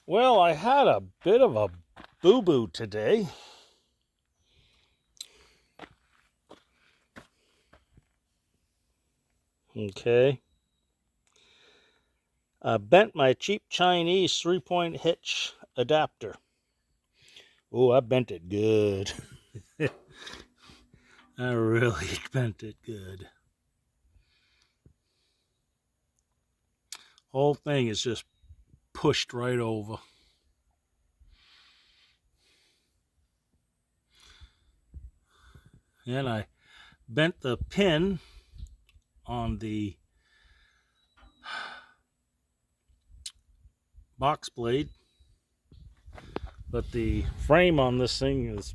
Well, I had a bit of a boo-boo today. Okay. I bent my cheap Chinese 3-point hitch adapter. Oh, I bent it good. I really bent it good. Whole thing is just pushed right over. And I bent the pin on the box blade, but the frame on this thing is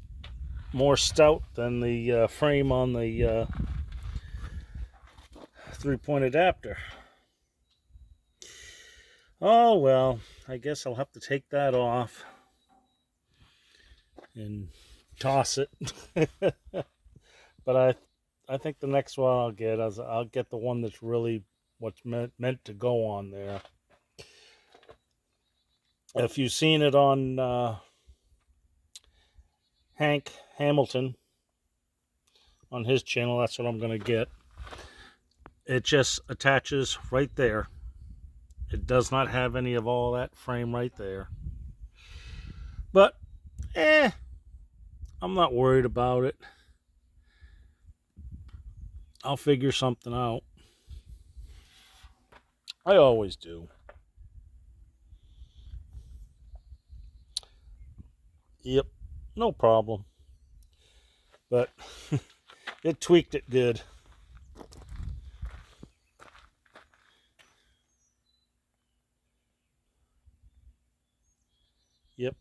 more stout than the frame on the 3-point adapter. Oh well, I guess I'll have to take that off and toss it. But I think the next one I'll get the one that's really what's meant to go on there. If you've seen it on Hank Hamilton on his channel, that's what I'm gonna get. It just attaches right there. It does not have any of all that frame right there. But I'm not worried about it. I'll figure something out. I always do. Yep, no problem. But it tweaked it good. Yep,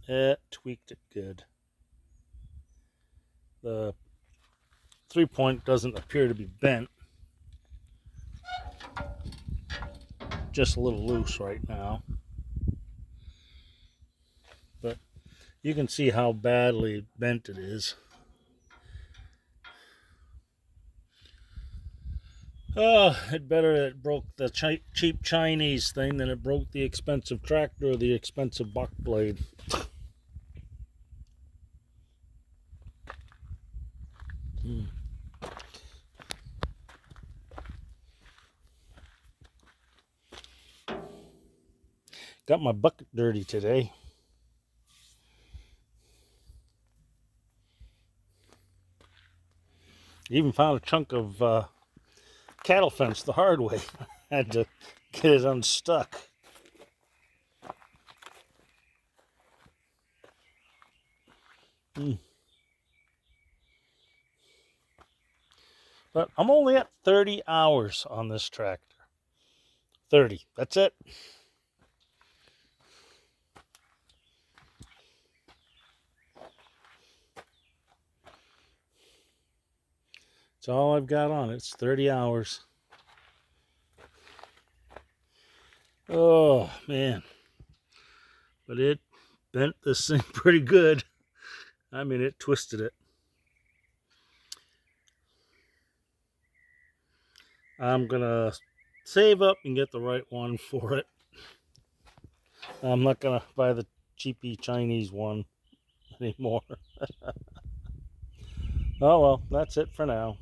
it tweaked it good. The 3-point doesn't appear to be bent. Just a little loose right now. But you can see how badly bent it is. Oh, it better it broke the cheap Chinese thing than it broke the expensive tractor or the expensive buck blade. Got my bucket dirty today. Even found a chunk of cattle fence the hard way. Had to get it unstuck. But I'm only at 30 hours on this tractor. 30, that's it. That's all I've got on it. It's 30 hours. Oh, man. But it bent this thing pretty good. I mean, it twisted it. I'm going to save up and get the right one for it. I'm not going to buy the cheapy Chinese one anymore. Oh, well, that's it for now.